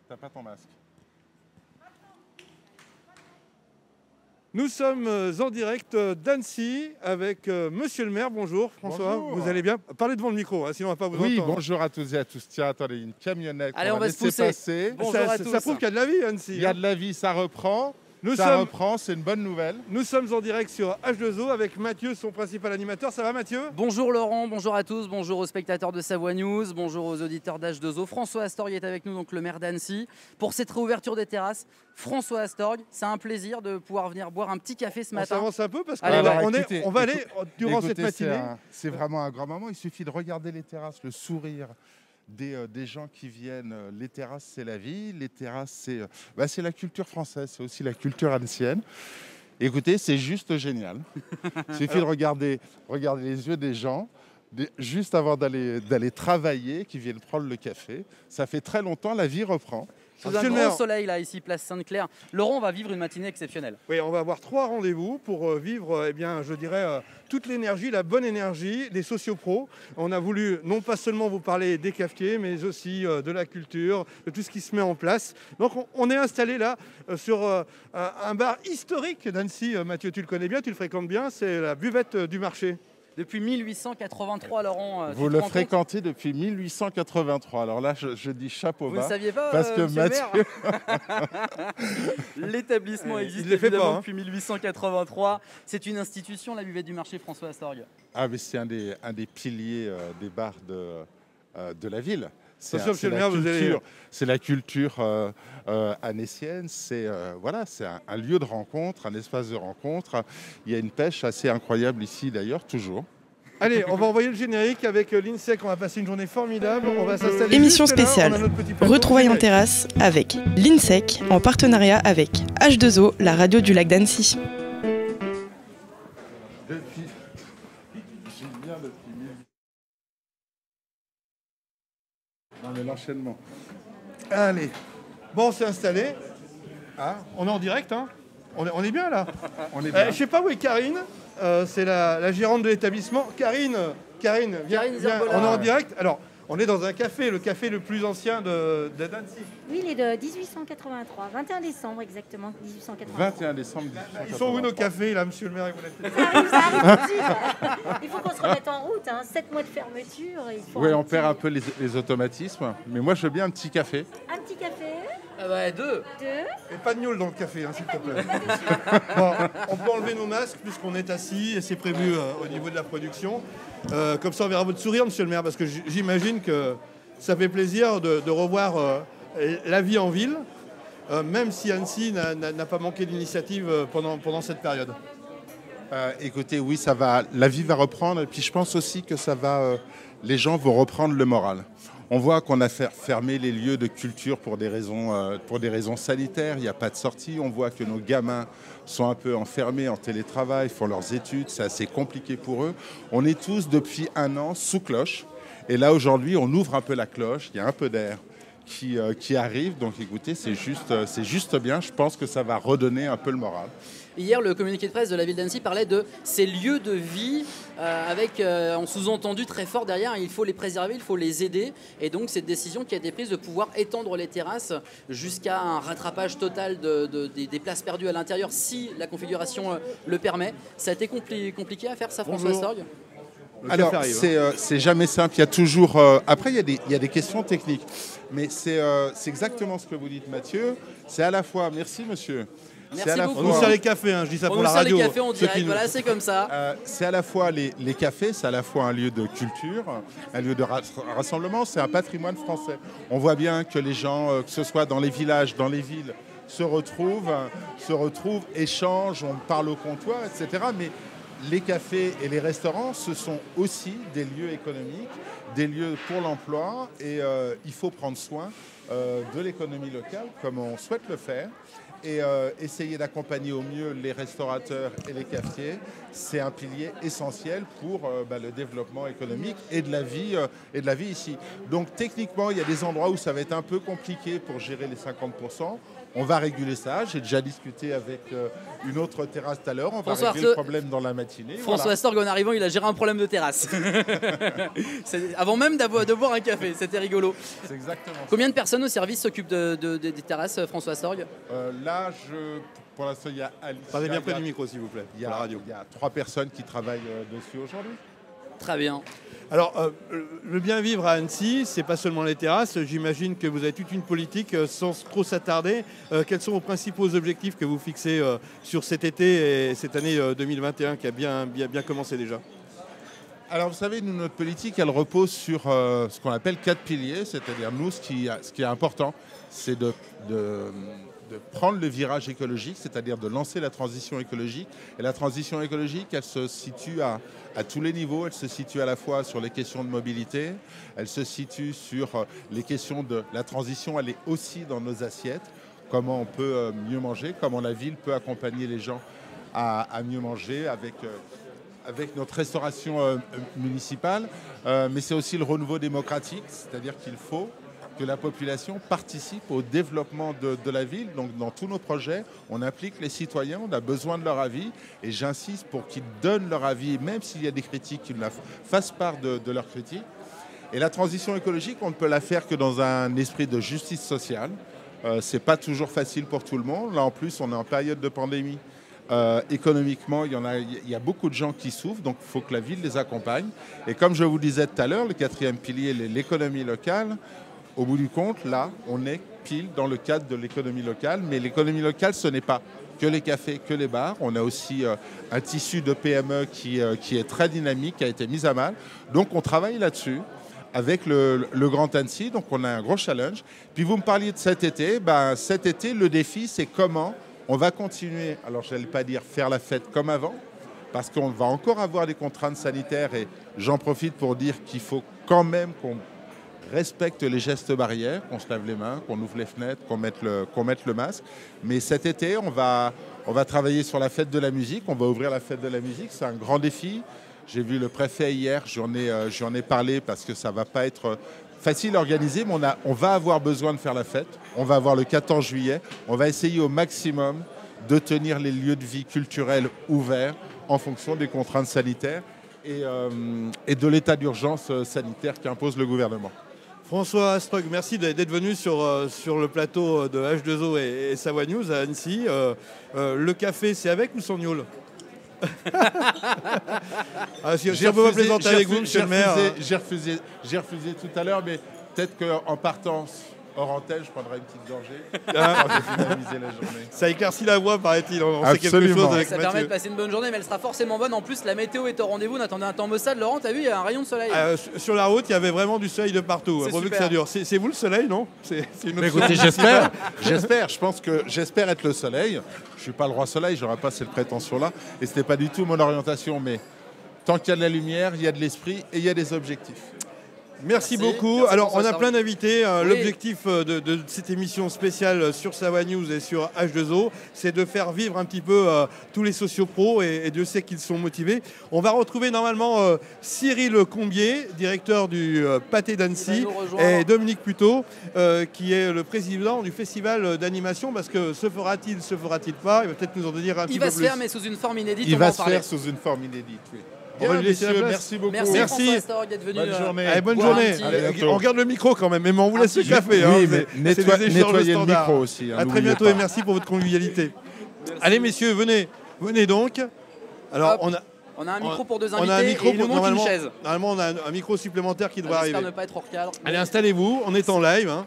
T'as pas ton masque. Nous sommes en direct d'Annecy avec Monsieur le maire. Bonjour François, Bonjour. vous allez bien? Parlez devant le micro, hein, sinon on ne va pas vous Oui, entendre. bonjour à tous et à tous. Tiens, attendez, une camionnette. Allez, on va se laisser pousser. passer. Bonjour ça, à ça- tous. ça prouve qu'il y a de la vie à Annecy. Il y a de la vie, ça reprend. Nous ça sommes- reprend, c'est une bonne nouvelle. Nous sommes en direct sur H2O avec Mathieu, son principal animateur. Ça va Mathieu? Bonjour Laurent, bonjour à tous, bonjour aux spectateurs de Savoie News, bonjour aux auditeurs d'H2O. François Astorg est avec nous, donc le maire d'Annecy, pour cette réouverture des terrasses. François Astorg, c'est un plaisir de pouvoir venir boire un petit café ce On matin. s'avance un peu parce Allez, qu'on va aller durant cette Écoutez, matinée. c'est vraiment un grand moment. Il suffit de regarder les terrasses, le sourire des gens qui viennent. Les terrasses, c'est la vie. Les terrasses, c'est la culture française. C'est aussi la culture ancienne. Écoutez, c'est juste génial. Il suffit de regarder les yeux des gens. Juste avant d'aller travailler, qui viennent prendre le café. Ça fait très longtemps, la vie reprend. Sous un Monsieur le grand maire. soleil là, ici, place Sainte-Claire. Laurent, on va vivre une matinée exceptionnelle. Oui, on va avoir 3 rendez-vous pour vivre, je dirais, toute l'énergie, la bonne énergie des sociopros. On a voulu non pas seulement vous parler des cafetiers, mais aussi de la culture, de tout ce qui se met en place. Donc on est installé là sur un bar historique d'Annecy. Mathieu, tu le connais bien, tu le fréquentes bien, c'est la buvette du marché. Depuis 1883, Laurent, Vous le fréquentez depuis 1883. Alors là, je dis chapeau Vous ne bas. saviez pas, Parce que monsieur le Mathieu- maire L'établissement existe il les fait évidemment pas, hein. depuis 1883. C'est une institution, la buvette du marché François Astorg. Ah, mais c'est un des piliers des bars de la ville. Attention, monsieur le maire, vous allez- C'est la culture annécienne. C'est un lieu de rencontre, un espace de rencontre. Il y a une pêche assez incroyable ici, d'ailleurs, toujours. Allez, on va envoyer le générique avec l'INSEC. On va passer une journée formidable. On va s'installer. Émission juste là. spéciale. On a notre petit plateau. Retrouvailles en terrasse avec l'INSEC en partenariat avec H2O, la radio du lac d'Annecy. Non, mais l'enchaînement. Allez. Bon, on s'est installé. Ah, on est en direct, hein. On est bien là. On est bien. Je sais pas où est Karine. C'est la gérante de l'établissement. Karine, viens. Karine Zerbola. On est en direct. Alors, on est dans un café, le café le plus ancien d'Annecy. Oui, il est de 1883, 21 décembre exactement, 1883. 21 décembre 1883. Ils sont où nos cafés là, monsieur le maire? Ça arrive tout de suite. Il faut qu'on se remette en route, hein. 7 mois de fermeture. Il faut Oui, on perd un peu les automatismes. Mais moi, je veux bien un petit café. Un petit café, Deux. 2. Et pas de gnôle dans le café, hein, s'il te plaît. Bon, on peut enlever nos masques puisqu'on est assis et c'est prévu au niveau de la production. Comme ça, on verra votre sourire, monsieur le maire, parce que j'imagine que ça fait plaisir de revoir la vie en ville, même si Annecy n'a pas manqué d'initiative pendant cette période. Écoutez, oui, ça va. La vie va reprendre. Et puis, je pense aussi que ça va. Les gens vont reprendre le moral. On voit qu'on a fermé les lieux de culture pour des raisons sanitaires. Il n'y a pas de sortie. On voit que nos gamins sont un peu enfermés en télétravail, font leurs études. C'est assez compliqué pour eux. On est tous, depuis 1 an, sous cloche. Et là, aujourd'hui, on ouvre un peu la cloche. Il y a un peu d'air qui arrive. Donc, écoutez, c'est juste bien. Je pense que ça va redonner un peu le moral. Hier, le communiqué de presse de la ville d'Annecy parlait de ces lieux de vie avec en sous-entendu très fort derrière, il faut les préserver, il faut les aider. Et donc, cette décision qui a été prise de pouvoir étendre les terrasses jusqu'à un rattrapage total des places perdues à l'intérieur, si la configuration le permet. Ça a été compliqué à faire ça, François Bonjour. Astorg? Alors, c'est jamais simple. Il y a toujours. Après, il y a des questions techniques. Mais c'est exactement ce que vous dites, Mathieu. C'est à la fois. Merci, monsieur. Merci C'est à la beaucoup. On nous sert les cafés, hein, je dis ça On pour nous la sert les radio. cafés en Ceux direct, qui nous- voilà, c'est comme ça. C'est à la fois les cafés, c'est à la fois un lieu de culture, un lieu de rassemblement, c'est un patrimoine français. On voit bien que les gens, que ce soit dans les villages, dans les villes, se retrouvent, échangent, on parle au comptoir, etc. Mais les cafés et les restaurants, ce sont aussi des lieux économiques, des lieux pour l'emploi, et il faut prendre soin de l'économie locale, comme on souhaite le faire. Et essayer d'accompagner au mieux les restaurateurs et les cafetiers, c'est un pilier essentiel pour le développement économique et de la vie ici. Donc techniquement, il y a des endroits où ça va être un peu compliqué pour gérer les 50%. On va réguler ça. J'ai déjà discuté avec une autre terrasse tout à l'heure. On va régler le problème dans la matinée. François Voilà. Astorg, en arrivant, il a géré un problème de terrasse. avant même de boire un café. C'était rigolo. C'est exactement ça. Combien de personnes au service s'occupent des terrasses, François Sorgue? Là, pour l'instant, il y a Alicia. Parlez bien près du micro, s'il vous plaît, Il y pour a, la radio. il y a 3 personnes qui travaillent dessus aujourd'hui. Très bien. Alors, le bien vivre à Annecy, c'est pas seulement les terrasses. J'imagine que vous avez toute une politique sans trop s'attarder. Quels sont vos principaux objectifs que vous fixez sur cet été et cette année 2021 qui a bien commencé déjà? Alors, vous savez, nous, notre politique, elle repose sur ce qu'on appelle 4 piliers. C'est-à-dire, nous, ce qui est important, c'est de prendre le virage écologique, c'est-à-dire de lancer la transition écologique. Et la transition écologique, elle se situe à tous les niveaux. Elle se situe à la fois sur les questions de mobilité, elle se situe sur les questions de la transition, elle est aussi dans nos assiettes. Comment on peut mieux manger, comment la ville peut accompagner les gens à mieux manger avec notre restauration municipale. Mais c'est aussi le renouveau démocratique, c'est-à-dire qu'il faut que la population participe au développement de la ville. Donc dans tous nos projets, on implique les citoyens, on a besoin de leur avis et j'insiste pour qu'ils donnent leur avis, même s'il y a des critiques, qu'ils fassent part de leurs critiques. Et la transition écologique, on ne peut la faire que dans un esprit de justice sociale. C'est pas toujours facile pour tout le monde. Là en plus, on est en période de pandémie. Économiquement, il y a beaucoup de gens qui souffrent, donc il faut que la ville les accompagne. Et comme je vous disais tout à l'heure, le 4e pilier, l'économie locale. Au bout du compte, là, on est pile dans le cadre de l'économie locale. Mais l'économie locale, ce n'est pas que les cafés, que les bars. On a aussi un tissu de PME qui est très dynamique, qui a été mis à mal. Donc, on travaille là-dessus avec le Grand Annecy. Donc, on a un gros challenge. Puis, vous me parliez de cet été. Cet été, le défi, c'est comment on va continuer. Alors, je n'allais pas dire faire la fête comme avant, parce qu'on va encore avoir des contraintes sanitaires. Et j'en profite pour dire qu'il faut quand même qu'on respecte les gestes barrières, qu'on se lave les mains, qu'on ouvre les fenêtres, qu'on mette le masque. Mais cet été, on va travailler sur la fête de la musique. On va ouvrir la fête de la musique. C'est un grand défi. J'ai vu le préfet hier. J'en ai parlé parce que ça ne va pas être facile à organiser. Mais on va avoir besoin de faire la fête. On va avoir le 14 juillet. On va essayer au maximum de tenir les lieux de vie culturels ouverts en fonction des contraintes sanitaires et de l'état d'urgence sanitaire qu'impose le gouvernement. François Strug, merci d'être venu sur le plateau de H2O et Savoie News à Annecy. Le café, c'est avec ou sans gnôle? Si on peut pas plaisanter avec vous, monsieur le maire. J'ai refusé tout à l'heure, mais peut-être qu'en partant hors antenne, je prendrai une petite gorgée pour finaliser la journée. Ça éclaircit la voix, paraît-il. On sait quelque Absolument. chose avec Ça Mathieu. permet de passer une bonne journée, mais elle sera forcément bonne. En plus, la météo est au rendez-vous. On attendait un temps maussade. Laurent, t'as vu, il y a un rayon de soleil. Sur la route, il y avait vraiment du soleil de partout. C'est Pourvu que super. ça dure. C'est vous le soleil, non? C'est une Mais option. écoutez, j'espère être le soleil. Je suis pas le roi soleil, j'aurais pas cette prétention-là. Et c'était pas du tout mon orientation, mais tant qu'il y a de la lumière, il y a de l'esprit et il y a des objectifs. Merci beaucoup. Merci Alors, pour on a ça. plein d'invités. Oui. L'objectif de cette émission spéciale sur Savoie News et sur H2O, c'est de faire vivre un petit peu tous les sociopros et Dieu sait qu'ils sont motivés. On va retrouver normalement Cyril Combier, directeur du Pâté d'Annecy, Il va nous rejoindre. et Dominique Puteau, qui est le président du festival d'animation, parce que se fera-t-il pas? Il va peut-être nous en dire un petit Il peu va plus. se faire, mais sous une forme inédite. Il on va va en se parler. faire sous une forme inédite. Oui. On va Bien, lui laisser la messieurs, place. merci beaucoup. Merci, Merci. François Storg d'être venu. Bonne journée. Allez, bonne boire un journée. petit- Allez, À bientôt. on garde le micro quand même, mais on vous laisse le café. hein. Oui, mais C'est des échanges nettoyez le standards. micro aussi. hein, À très n'oubliez bientôt pas. et merci pour votre convivialité. Allez messieurs, venez donc. Alors Hop. On a un micro pour deux on invités a un micro et il nous pour manque une normalement, chaise. normalement on a un micro supplémentaire qui devrait J'espère arriver. ne pas être hors cadre. Allez, installez-vous, on est en live. Hein.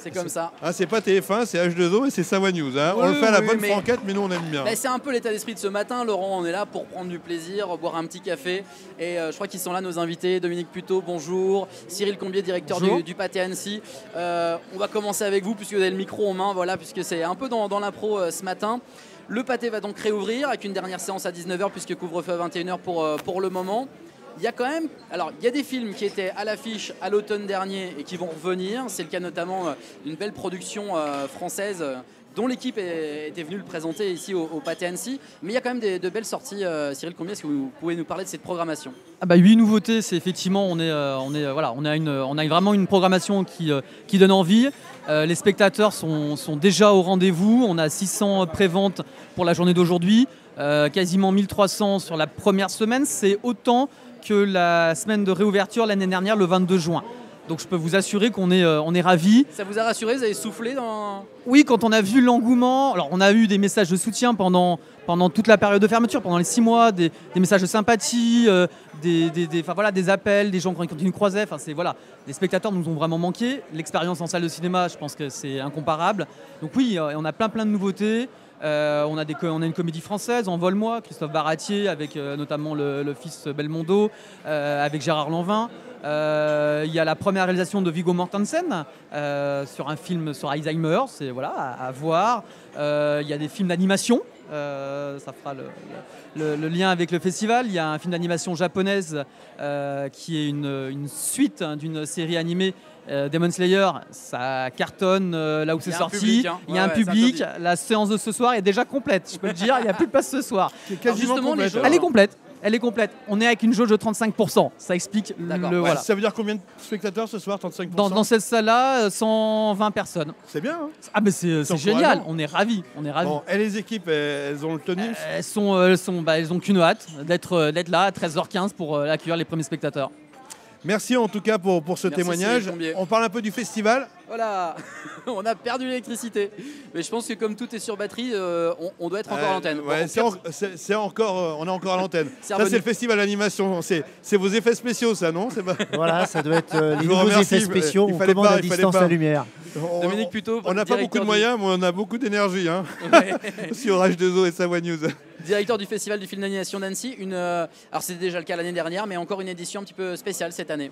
C'est comme ça. Ah, c'est pas TF1, c'est H2O et c'est Savoie News. Hein. Oui, on le fait à la oui, bonne mais- franquette, mais nous on aime bien. Bah, c'est un peu l'état d'esprit de ce matin, Laurent. On est là pour prendre du plaisir, boire un petit café. Et je crois qu'ils sont là, nos invités. Dominique Puteau, bonjour. Cyril Combier, directeur Bonjour. du Pâté Annecy. On va commencer avec vous, puisque vous avez le micro en main, voilà, puisque c'est un peu dans l'impro ce matin. Le Pâté va donc réouvrir avec une dernière séance à 19h, puisque couvre-feu à 21h pour le moment. Il y a quand même, alors il y a des films qui étaient à l'affiche à l'automne dernier et qui vont revenir. C'est le cas notamment d'une belle production française dont l'équipe était venue le présenter ici au Pâté Annecy. Mais il y a quand même de belles sorties. Cyril Combier, est-ce que vous pouvez nous parler de cette programmation? 8 nouveautés, c'est effectivement, on a vraiment une programmation qui donne envie. Les spectateurs sont déjà au rendez-vous. On a 600 préventes pour la journée d'aujourd'hui, quasiment 1300 sur la première semaine. C'est autant que la semaine de réouverture l'année dernière, le 22 juin. Donc je peux vous assurer qu'on est ravis. Ça vous a rassuré? Vous avez soufflé dans... Oui, quand on a vu l'engouement, alors on a eu des messages de soutien pendant toute la période de fermeture, pendant les 6 mois, des messages de sympathie, des appels, des gens qui nous croisaient. Voilà, les spectateurs nous ont vraiment manqué. L'expérience en salle de cinéma, je pense que c'est incomparable. Donc oui, on a plein de nouveautés. On a une comédie française, Envole-moi, Christophe Baratier, avec notamment le fils Belmondo, avec Gérard Lanvin. Il y a la première réalisation de Viggo Mortensen sur un film sur Alzheimer, c'est à voir. Il y a des films d'animation, ça fera le lien avec le festival. Il y a un film d'animation japonaise qui est une suite d'une série animée. Demon Slayer, ça cartonne là où c'est sorti. Il y a un public. La séance de ce soir est déjà complète. Je peux le dire, il n'y a plus de place ce soir. Justement, Elle est complète. Elle est complète. On est avec une jauge de 35%. Ça explique voilà. Ça veut dire combien de spectateurs ce soir, 35%? Dans cette salle-là, 120 120 c'est bien. Hein, ah, mais c'est génial. On est ravis. Bon, et les équipes, elles ont le tonus? Elles ont qu'une hâte d'être là à 13h15 pour accueillir les premiers spectateurs. Merci en tout cas pour ce témoignage. On parle un peu du festival. Voilà, on a perdu l'électricité. Mais je pense que comme tout est sur batterie, on doit être encore à l'antenne. Ouais, on est encore à l'antenne. Ça, c'est le festival d'animation. C'est vos effets spéciaux, ça, non? Voilà, ça doit être les nouveaux effets spéciaux. On commande à distance la lumière. Dominique Puteaux, on n'a pas beaucoup de moyens, mais on a beaucoup d'énergie sur H2O et Savoie News. Directeur du Festival du film d'animation d'Annecy. Alors c'était déjà le cas l'année dernière, mais encore une édition un petit peu spéciale cette année.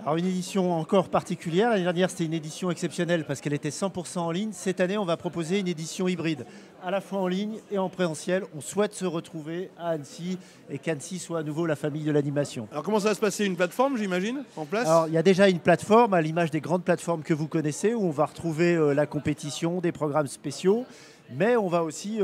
Alors une édition encore particulière. L'année dernière, c'était une édition exceptionnelle parce qu'elle était 100% en ligne. Cette année, on va proposer une édition hybride, à la fois en ligne et en présentiel. On souhaite se retrouver à Annecy et qu'Annecy soit à nouveau la famille de l'animation. Alors comment ça va se passer? Une plateforme, j'imagine, en place? Alors il y a déjà une plateforme, à l'image des grandes plateformes que vous connaissez, où on va retrouver la compétition, des programmes spéciaux, mais on va aussi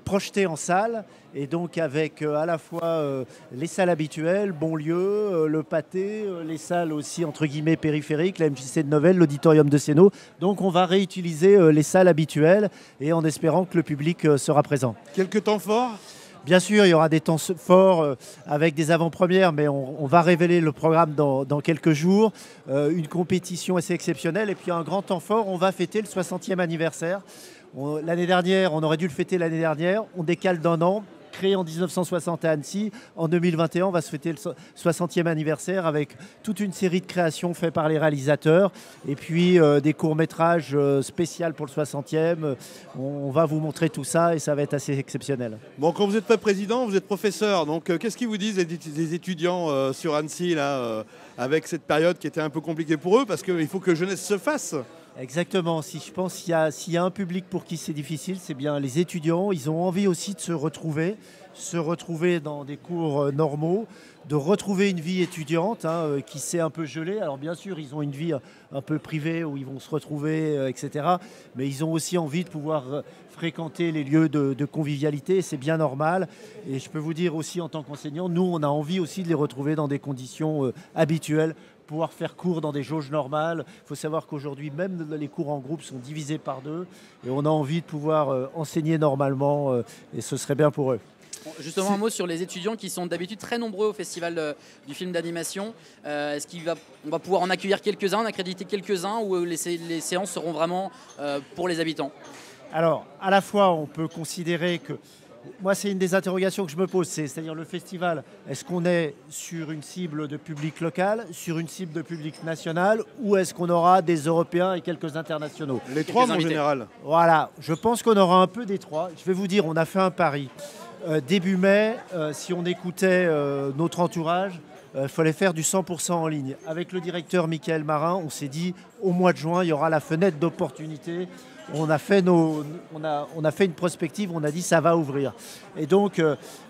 projeter en salle, et donc avec à la fois les salles habituelles, Bonlieu, le Pâté, les salles aussi entre guillemets périphériques, la MJC de Novelle, l'auditorium de Sénaux. Donc on va réutiliser les salles habituelles et en espérant que le public sera présent. Quelques temps forts? Bien sûr, il y aura des temps forts avec des avant-premières, mais on va révéler le programme dans quelques jours. Une compétition assez exceptionnelle et puis un grand temps fort, on va fêter le 60e anniversaire. L'année dernière, on aurait dû le fêter l'année dernière, on décale d'1 an. Créé en 1960 à Annecy, en 2021, on va se fêter le 60e anniversaire avec toute une série de créations faites par les réalisateurs et puis des courts-métrages spéciaux pour le 60e. On va vous montrer tout ça et ça va être assez exceptionnel. Bon, quand vous n'êtes pas président, vous êtes professeur. Donc, qu'est-ce qu'ils vous disent les étudiants sur Annecy là, avec cette période qui était un peu compliquée pour eux parce qu'il faut que jeunesse se fasse? Exactement. Si je pense s'il y a un public pour qui c'est difficile, c'est bien les étudiants. Ils ont envie aussi de se retrouver dans des cours normaux, de retrouver une vie étudiante qui s'est un peu gelée. Alors bien sûr, ils ont une vie un peu privée où ils vont se retrouver, etc. Mais ils ont aussi envie de pouvoir fréquenter les lieux de convivialité. C'est bien normal. Et je peux vous dire aussi en tant qu'enseignant, nous, on a envie aussi de les retrouver dans des conditions habituelles, pouvoir faire cours dans des jauges normales. Il faut savoir qu'aujourd'hui, même les cours en groupe sont divisés par 2 et on a envie de pouvoir enseigner normalement et ce serait bien pour eux. Justement, un mot sur les étudiants qui sont d'habitude très nombreux au Festival du film d'animation. Est-ce qu'on va pouvoir en accueillir quelques-uns, en accréditer quelques-uns ou les séances seront vraiment pour les habitants? Alors, à la fois, on peut considérer que moi, c'est une des interrogations que je me pose, c'est-à-dire le festival, est-ce qu'on est sur une cible de public local, sur une cible de public national, ou est-ce qu'on aura des Européens et quelques internationaux? Les trois, en général. Voilà, je pense qu'on aura un peu des trois. Je vais vous dire, on a fait un pari. Début mai, si on écoutait notre entourage, il fallait faire du 100% en ligne. Avec le directeur Michael Marin, on s'est dit, au mois de juin, il y aura la fenêtre d'opportunité. On a fait une prospective, on a dit ça va ouvrir. Et donc,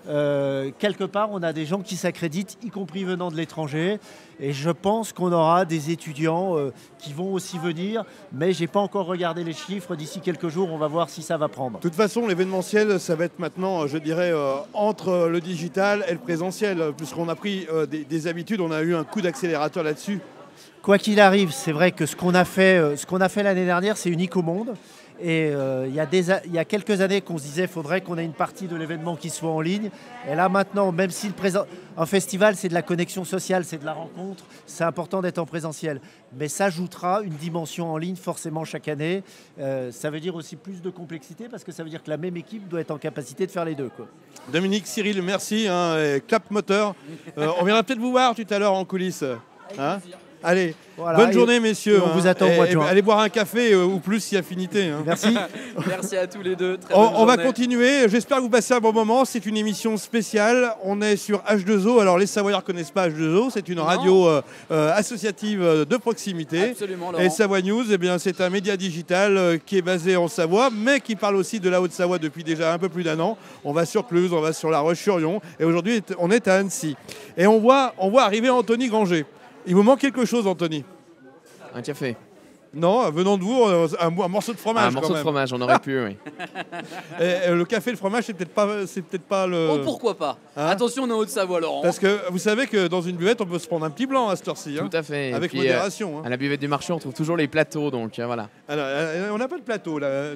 quelque part, on a des gens qui s'accréditent, y compris venant de l'étranger. Et je pense qu'on aura des étudiants qui vont aussi venir. Mais je n'ai pas encore regardé les chiffres. D'ici quelques jours, on va voir si ça va prendre. De toute façon, l'événementiel, ça va être maintenant, je dirais, entre le digital et le présentiel. Puisqu'on a pris des habitudes, on a eu un coup d'accélérateur là-dessus. Quoi qu'il arrive, c'est vrai que ce qu'on a fait l'année dernière, c'est unique au monde. Et il y a quelques années qu'on se disait qu'il faudrait qu'on ait une partie de l'événement qui soit en ligne. Et là maintenant, même si un festival c'est de la connexion sociale, c'est de la rencontre, c'est important d'être en présentiel. Mais ça ajoutera une dimension en ligne forcément chaque année. Ça veut dire aussi plus de complexité parce que ça veut dire que la même équipe doit être en capacité de faire les deux, quoi. Dominique, Cyril, merci. Et clap moteur. On viendra peut-être vous voir tout à l'heure en coulisses. Hein, allez, voilà, bonne journée messieurs. On vous attend au mois de juin. Allez boire un café ou plus si affinité. Merci. Merci à tous les deux. Très On va bonne journée. continuer. J'espère que vous passez un bon moment. C'est une émission spéciale. On est sur H2O. Alors les Savoyards ne connaissent pas H2O. C'est une radio associative de proximité. Absolument, Laurent. Et Savoie News, eh bien, c'est un média digital qui est basé en Savoie, mais qui parle aussi de la Haute-Savoie depuis déjà un peu plus d'1 an. On va sur Cluse, on va sur La Roche-sur-Yon. Et aujourd'hui, on est à Annecy. Et on voit arriver Anthony Granger. Il vous manque quelque chose, Anthony? Un café. Non, venant de vous, un morceau de fromage. Un morceau quand de même. fromage, on aurait pu, oui. Et le café et le fromage, c'est peut-être pas le. Oh, pourquoi pas. Hein? Attention, on est en Haute-Savoie, Laurent. Parce que vous savez que dans une buvette, on peut se prendre un petit blanc à cette heure-ci. Tout à fait. Avec Et puis, modération. à la buvette du marché, on trouve toujours les plateaux, donc voilà. Alors, on n'a pas de plateau là.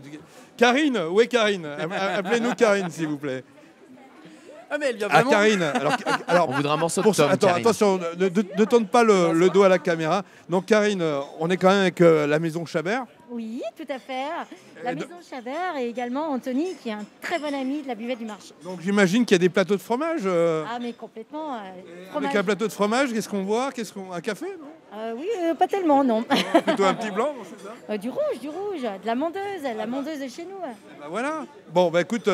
Karine, où est Karine? Appelez-nous Karine, s'il vous plaît. Ah, mais elle vient Ah, vraiment. Karine. Alors, On voudra un morceau de tome, attends, Karine. attention, ne tourne pas le dos à la caméra. Donc, Karine, on est quand même avec la maison Chabert. Oui, tout à fait. La Et maison Chabert et également Anthony, qui est un très bon ami de la buvette du marché. Donc, j'imagine qu'il y a des plateaux de fromage. Ah, mais complètement. Avec Fromage. un plateau de fromage, qu'est-ce qu'on voit? Un café, non? Oui, pas tellement, non. Plutôt un petit blanc, c'est ça? Du rouge, de la mondeuse de chez nous. Bah voilà. Bon, bah écoute,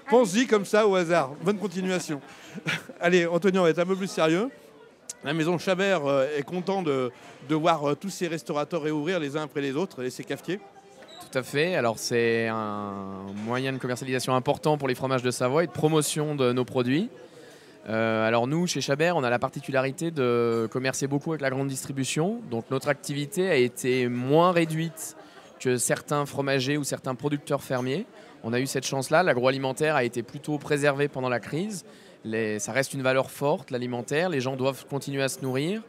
pense-y comme ça au hasard. Bonne continuation. Allez, Anthony, on va être un peu plus sérieux. La maison Chabert est content de voir tous ces restaurateurs réouvrir les uns après les autres et ces cafetiers. Tout à fait. Alors, c'est un moyen de commercialisation important pour les fromages de Savoie et de promotion de nos produits. Alors nous, chez Chabert, on a la particularité de commercer beaucoup avec la grande distribution. Donc notre activité a été moins réduite que certains fromagers ou certains producteurs fermiers. On a eu cette chance-là. L'agroalimentaire a été plutôt préservé pendant la crise. Ça reste une valeur forte, l'alimentaire. Les gens doivent continuer à se nourrir.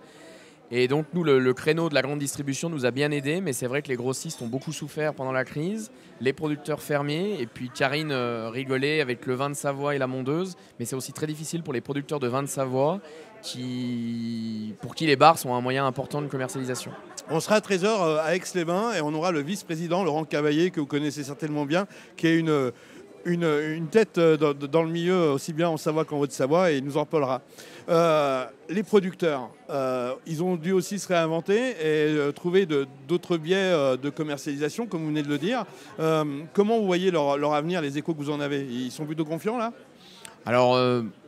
Et donc nous, le créneau de la grande distribution nous a bien aidés, mais c'est vrai que les grossistes ont beaucoup souffert pendant la crise, les producteurs fermiers, et puis Karine rigolait avec le vin de Savoie et la mondeuse, mais c'est aussi très difficile pour les producteurs de vin de Savoie, pour qui les bars sont un moyen important de commercialisation. On sera à 13h à Aix-les-Bains et on aura le vice-président Laurent Cavaillé, que vous connaissez certainement bien, qui est une tête dans le milieu, aussi bien en Savoie qu'en Haute-Savoie, et il nous en parlera. Les producteurs, ils ont dû aussi se réinventer et trouver d'autres biais de commercialisation, comme vous venez de le dire. Comment vous voyez leur avenir, les échos que vous en avez? Ils sont plutôt confiants là? Alors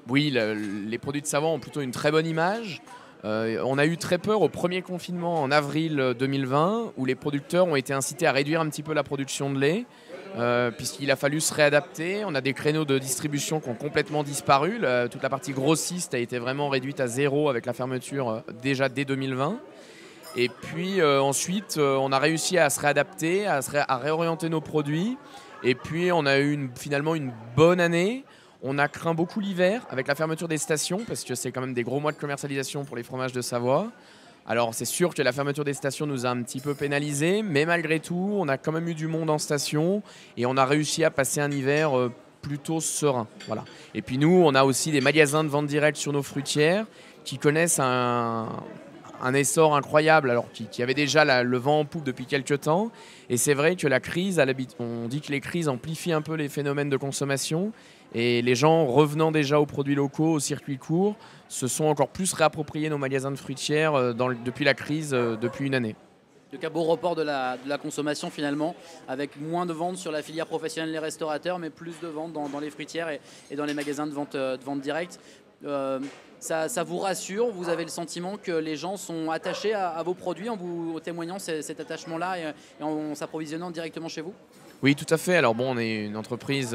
oui, les produits de Savoie ont plutôt une très bonne image. On a eu très peur au premier confinement en avril 2020, où les producteurs ont été incités à réduire un petit peu la production de lait. Puisqu'il a fallu se réadapter. On a des créneaux de distribution qui ont complètement disparu. Toute la partie grossiste a été vraiment réduite à zéro avec la fermeture déjà dès 2020. Et puis ensuite, on a réussi à se réadapter, à réorienter nos produits. Et puis on a eu finalement une bonne année. On a craint beaucoup l'hiver avec la fermeture des stations, parce que c'est quand même des gros mois de commercialisation pour les fromages de Savoie. Alors c'est sûr que la fermeture des stations nous a un petit peu pénalisés, mais malgré tout, on a quand même eu du monde en station et on a réussi à passer un hiver plutôt serein. Voilà. Et puis nous, on a aussi des magasins de vente directe sur nos fruitières qui connaissent un essor incroyable, alors qui avait déjà le vent en poupe depuis quelques temps. Et c'est vrai que la crise, on dit que les crises amplifient un peu les phénomènes de consommation. Et les gens revenant déjà aux produits locaux, aux circuits courts, se sont encore plus réappropriés nos magasins de fruitières depuis la crise, depuis une année. Donc un beau report de la consommation finalement, avec moins de ventes sur la filière professionnelle des restaurateurs, mais plus de ventes dans les fruitières et dans les magasins de vente directe. Ça vous rassure? Vous avez le sentiment que les gens sont attachés à vos produits en vous témoignant cet attachement-là et en s'approvisionnant directement chez vous? Oui, tout à fait. Alors bon, on est une entreprise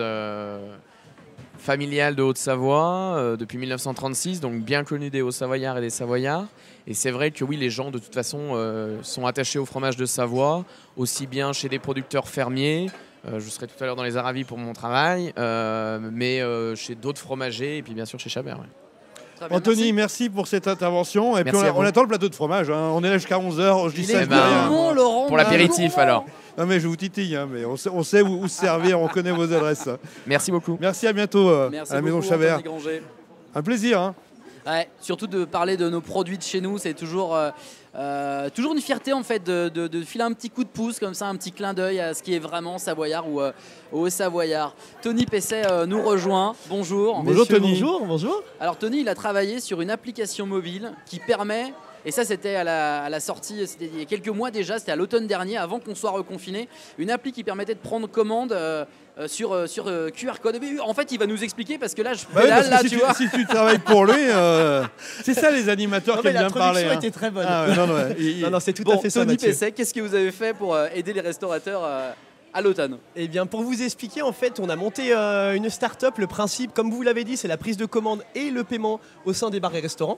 familiale de Haute-Savoie depuis 1936, donc bien connue des Hauts-Savoyards et des Savoyards. Et c'est vrai que oui, les gens de toute façon sont attachés au fromage de Savoie, aussi bien chez des producteurs fermiers, je serai tout à l'heure dans les Aravis pour mon travail, mais chez d'autres fromagers et puis bien sûr chez Chabert. Ouais. Très bien, Anthony, merci. merci pour cette intervention. Et puis Merci à on vous. attend le plateau de fromage. Hein. On est là jusqu'à 11h. Je dis Il ça, est je dis rien. gourmand, Laurent. Pour l'apéritif alors. Non mais je vous titille, hein, mais on sait où se servir, on connaît vos adresses. Merci beaucoup. Merci, à bientôt Merci à la Maison beaucoup, Chabert. Anthony Granger. Un plaisir. Hein. Ouais, surtout de parler de nos produits de chez nous, c'est toujours une fierté en fait de filer un petit coup de pouce comme ça, un petit clin d'œil à ce qui est vraiment savoyard ou au savoyard. Tony Pesset nous rejoint. Bonjour. Bonjour Tony. Bonjour. Alors Tony, il a travaillé sur une application mobile qui permet, et ça c'était à la sortie, c'était il y a quelques mois déjà, c'était à l'automne dernier, avant qu'on soit reconfiné, une appli qui permettait de prendre commande sur QR code. Mais en fait, il va nous expliquer parce que là, je Bah oui, pédale, parce que là, tu vois. si tu travailles pour lui, c'est ça les animateurs qui aiment bien parler. L'introduction Hein. était très bonne. Ah, ouais, non, Non, c'est tout Bon, à fait ça, Tony Mathieu. Pesset, qu'est-ce que vous avez fait pour aider les restaurateurs à l'automne? Eh bien, pour vous expliquer, en fait, on a monté une start-up. Le principe, comme vous l'avez dit, c'est la prise de commande et le paiement au sein des bars et restaurants.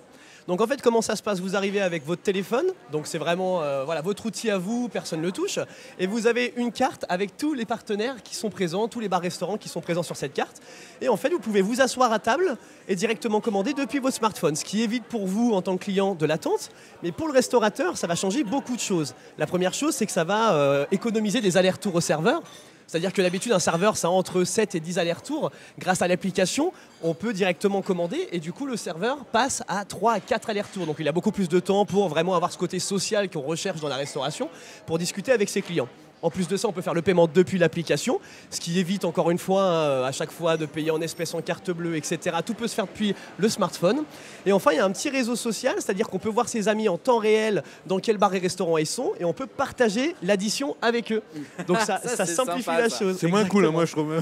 Donc, en fait, comment ça se passe? Vous arrivez avec votre téléphone, donc c'est vraiment voilà, votre outil à vous, personne ne le touche. Et vous avez une carte avec tous les partenaires qui sont présents, tous les bars-restaurants qui sont présents sur cette carte. Et en fait, vous pouvez vous asseoir à table et directement commander depuis votre smartphone, ce qui évite pour vous, en tant que client, de l'attente. Mais pour le restaurateur, ça va changer beaucoup de choses. La première chose, c'est que ça va économiser des allers-retours au serveur. C'est-à-dire que d'habitude, un serveur, ça a entre 7 et 10 allers-retours. Grâce à l'application, on peut directement commander et du coup, le serveur passe à 3 à 4 allers-retours. Donc, il a beaucoup plus de temps pour vraiment avoir ce côté social qu'on recherche dans la restauration pour discuter avec ses clients. En plus de ça, on peut faire le paiement depuis l'application, ce qui évite encore une fois à chaque fois de payer en espèces, en carte bleue, etc. Tout peut se faire depuis le smartphone. Et enfin, il y a un petit réseau social, c'est-à-dire qu'on peut voir ses amis en temps réel dans quel bar et restaurant ils sont et on peut partager l'addition avec eux. Donc ça Ça, c'est simplifie sympa, la ça. chose. c'est moins cool, hein, moi je trouve.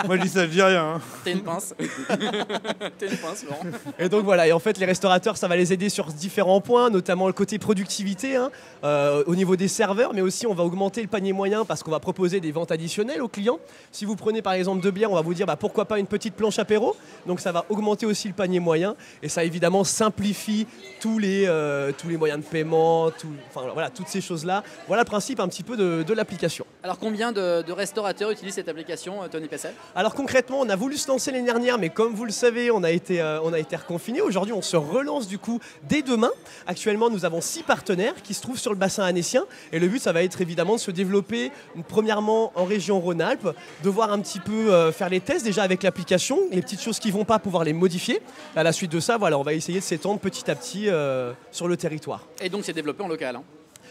Moi je dis ça, je dis rien. Hein. T'es une pince. T'es une pince, Laurent. Et donc voilà, et en fait les restaurateurs ça va les aider sur différents points, notamment le côté productivité hein, au niveau des serveurs, mais aussi on va augmenter le panier moyen parce qu'on va proposer des ventes additionnelles aux clients. Si vous prenez par exemple 2 bières, on va vous dire pourquoi pas une petite planche apéro, donc ça va augmenter aussi le panier moyen et ça évidemment simplifie tous les moyens de paiement, enfin voilà, toutes ces choses-là. Voilà le principe un petit peu de l'application. Alors combien de restaurateurs utilisent cette application, Tony Pesset? Alors concrètement, on a voulu se lancer l'année dernière, mais comme vous le savez, on a été reconfinés. Aujourd'hui, on se relance du coup dès demain. Actuellement, nous avons 6 partenaires qui se trouvent sur le bassin annécien. Et le but, ça va être évidemment de se développer, premièrement en région Rhône-Alpes, de voir un petit peu faire les tests déjà avec l'application, les petites choses qui ne vont pas, pouvoir les modifier. À la suite de ça, voilà, on va essayer de s'étendre petit à petit sur le territoire. Et donc c'est développé en local. Hein.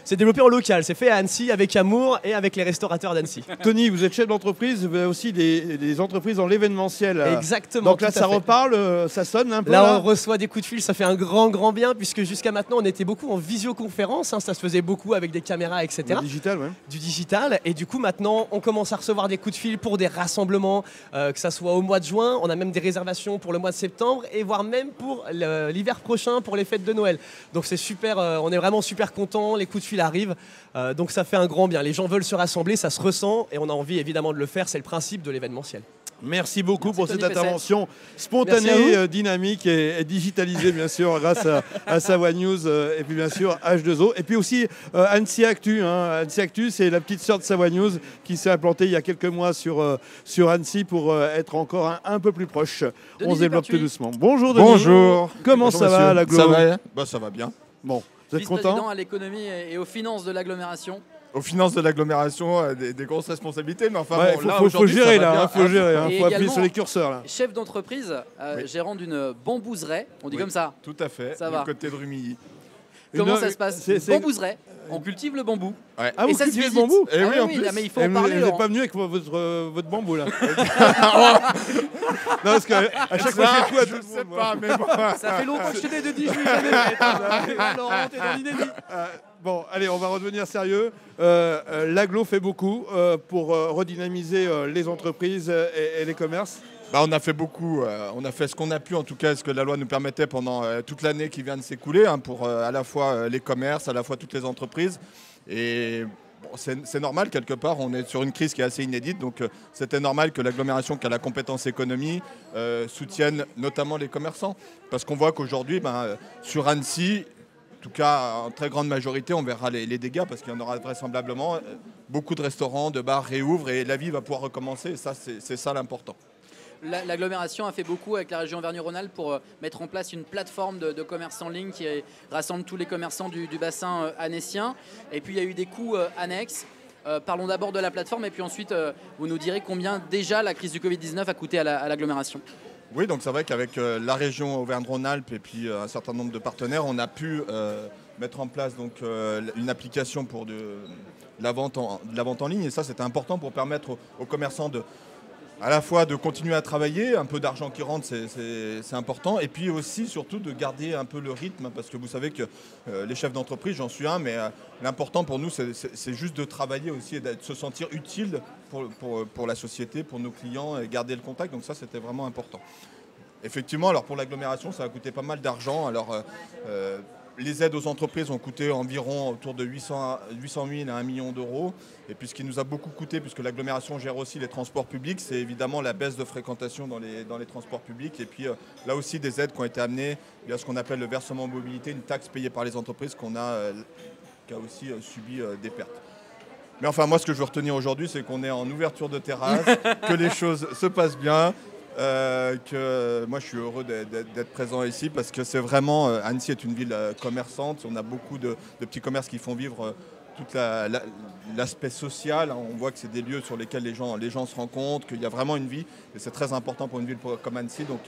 C'est développé en local, c'est fait à Annecy avec amour et avec les restaurateurs d'Annecy. Tony, vous êtes chef d'entreprise, vous avez aussi des entreprises dans l'événementiel. Exactement. Donc là, tout à ça fait. reparle, ça sonne un peu. Là, on reçoit des coups de fil, ça fait un grand bien, puisque jusqu'à maintenant, on était beaucoup en visioconférence, hein, ça se faisait beaucoup avec des caméras, etc. Le digital, ouais. Du digital, et du coup, maintenant, on commence à recevoir des coups de fil pour des rassemblements, que ça soit au mois de juin, on a même des réservations pour le mois de septembre, et voire même pour l'hiver prochain, pour les fêtes de Noël. Donc c'est super, on est vraiment super contents, les coups de fil arrivent, donc ça fait un grand bien. Les gens veulent se rassembler, ça se ressent, et on a envie évidemment de le faire, c'est le principe de l'événementiel. Merci beaucoup Merci pour Tony cette Pesset. intervention Merci spontanée, à dynamique et digitalisée, bien sûr, grâce à Savoie News et puis bien sûr H2O. Et puis aussi Annecy Actu. Hein. Annecy Actu, c'est la petite sœur de Savoie News qui s'est implantée il y a quelques mois sur Annecy pour être encore un peu plus proche. Denis On se développe Dupertuis. tout doucement. Bonjour Denis. Bonjour. Comment Bonjour, ça va, monsieur. l'agglo? Ça va, ça va bien. Bon, vous êtes Vice-président content? à l'économie et aux finances de l'agglomération. Aux finances de l'agglomération, des grosses responsabilités, mais enfin Ouais, bon, là faut aujourd'hui, gérer ça va là, bien. faut gérer, hein, Et faut appuyer également- sur les curseurs là. Chef d'entreprise, Oui. gérant d'une bambouseraie, on dit Oui. comme ça. Tout à fait, Ça du va. côté de Rumilly. Comment Une- ça se passe? c'est- Bambouseraie, on cultive le bambou. Ouais. Ah, Et vous ça se cultivez le visite. bambou? Eh Ah oui, en plus. mais il faut Et en vous parler. n'êtes Laurent. pas venu avec votre bambou là. Non, parce qu'à chaque fois, je fais tout à tout je le sais monde, pas, moi. mais bon. Ça fait longtemps que je t'ai dit, je vais jamais mettre. Laurent, t'es dans l'inédit. Bon, allez, on va redevenir sérieux. L'aglo fait beaucoup pour redynamiser les entreprises et les commerces. Bah, on a fait beaucoup, on a fait ce qu'on a pu, en tout cas ce que la loi nous permettait pendant toute l'année qui vient de s'écouler, hein, pour à la fois les commerces, à la fois toutes les entreprises. Et bon, c'est normal, quelque part, on est sur une crise qui est assez inédite, donc c'était normal que l'agglomération qui a la compétence économie soutienne notamment les commerçants. Parce qu'on voit qu'aujourd'hui, sur Annecy, en tout cas en très grande majorité, on verra les dégâts, parce qu'il y en aura vraisemblablement beaucoup de restaurants, de bars réouvrent, et la vie va pouvoir recommencer, et ça, c'est ça l'important. L'agglomération a fait beaucoup avec la région Auvergne-Rhône-Alpes pour mettre en place une plateforme de commerce en ligne qui rassemble tous les commerçants du bassin annécien. Et puis il y a eu des coûts annexes. Parlons d'abord de la plateforme et puis ensuite vous nous direz combien déjà la crise du Covid-19 a coûté à l'agglomération. Oui, donc c'est vrai qu'avec la région Auvergne-Rhône-Alpes et puis un certain nombre de partenaires, on a pu mettre en place donc, une application pour de la vente en ligne. Et ça, c'était important pour permettre aux commerçants à la fois de continuer à travailler, un peu d'argent qui rentre, c'est important, et puis aussi surtout de garder un peu le rythme, parce que vous savez que les chefs d'entreprise, j'en suis un, mais l'important pour nous, c'est juste de travailler aussi et de se sentir utile pour la société, pour nos clients, et garder le contact, donc ça, c'était vraiment important. Effectivement, alors pour l'agglomération, ça a coûté pas mal d'argent. Alors, les aides aux entreprises ont coûté environ autour de 800 000 à 1 million d'euros. Et puis ce qui nous a beaucoup coûté, puisque l'agglomération gère aussi les transports publics, c'est évidemment la baisse de fréquentation dans les transports publics. Et puis là aussi des aides qui ont été amenées via ce qu'on appelle le versement mobilité, une taxe payée par les entreprises qui a aussi subi des pertes. Mais enfin, moi ce que je veux retenir aujourd'hui, c'est qu'on est en ouverture de terrasse, que les choses se passent bien. Que moi je suis heureux d'être présent ici parce que c'est vraiment, Annecy est une ville commerçante, on a beaucoup de petits commerces qui font vivre tout l'aspect social, on voit que c'est des lieux sur lesquels les gens se rencontrent, qu'il y a vraiment une vie et c'est très important pour une ville comme Annecy, donc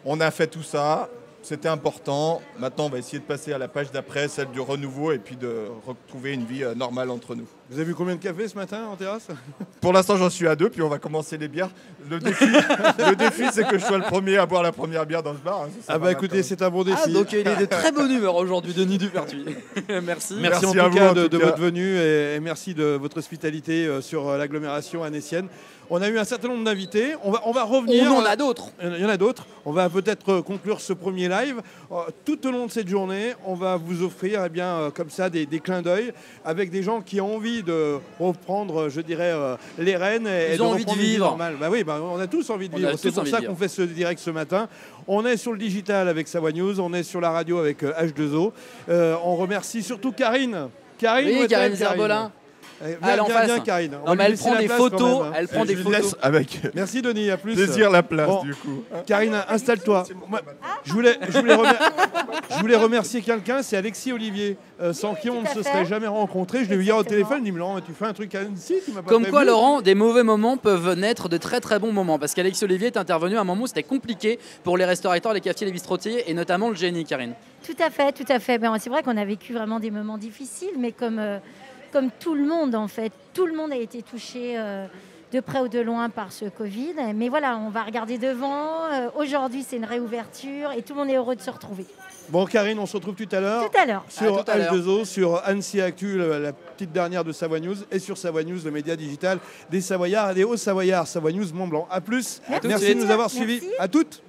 on a fait tout ça. C'était important. Maintenant, on va essayer de passer à la page d'après, celle du renouveau, et puis de retrouver une vie normale entre nous. Vous avez vu combien de cafés ce matin en terrasse? Pour l'instant, j'en suis à 2, puis on va commencer les bières. Le défi, c'est que je sois le premier à boire la première bière dans ce bar. Ah bah écoutez, c'est un bon défi. Ah, donc il est de très bonne humeur aujourd'hui, Denis Dupertuis. Merci. Merci en tout cas de votre venue et merci de votre hospitalité sur l'agglomération annécienne. On a eu un certain nombre d'invités. On va revenir. On en a d'autres. Il y en a d'autres. On va peut-être conclure ce premier live. Tout au long de cette journée, on va vous offrir comme ça des clins d'œil avec des gens qui ont envie de reprendre, je dirais, les rênes et de envie de vivre normal. Bah oui, on a tous envie de vivre. C'est pour ça qu'on fait ce direct ce matin. On est sur le digital avec Savoie News, on est sur la radio avec H2O. On remercie surtout Karine. Oui, Karine Zerbolin. Viens, Karine. Non, mais elle prend des photos. Elle prend des photos. Merci Denis, à plus. Plaisir la place du coup. Karine, installe-toi. Je voulais remercier quelqu'un, c'est Alexis Olivier, sans qui on ne se serait jamais rencontré. Je l'ai vu hier au téléphone, il me dit Laurent, tu fais un truc à Annecy, tu m'as pas Comme prévenu. quoi, Laurent, des mauvais moments peuvent naître de très très bons moments. Parce qu'Alexis Olivier est intervenu à un moment où c'était compliqué pour les restaurateurs, les cafetiers, les bistrotiers et notamment le génie, Karine. Tout à fait. Ben, c'est vrai qu'on a vécu vraiment des moments difficiles, mais comme tout le monde en fait, tout le monde a été touché de près ou de loin par ce Covid. Mais voilà, on va regarder devant. Aujourd'hui, c'est une réouverture et tout le monde est heureux de se retrouver. Bon, Karine, on se retrouve tout à l'heure. Tout à l'heure. Sur tout à l'heure. H2O, sur Annecy Actu, la petite dernière de Savoie News, et sur Savoie News, le média digital des Savoyards et des Hauts-Savoyards. Savoie News Mont-Blanc. A plus. À tout de Merci suite. de nous avoir Merci. suivis. À toutes.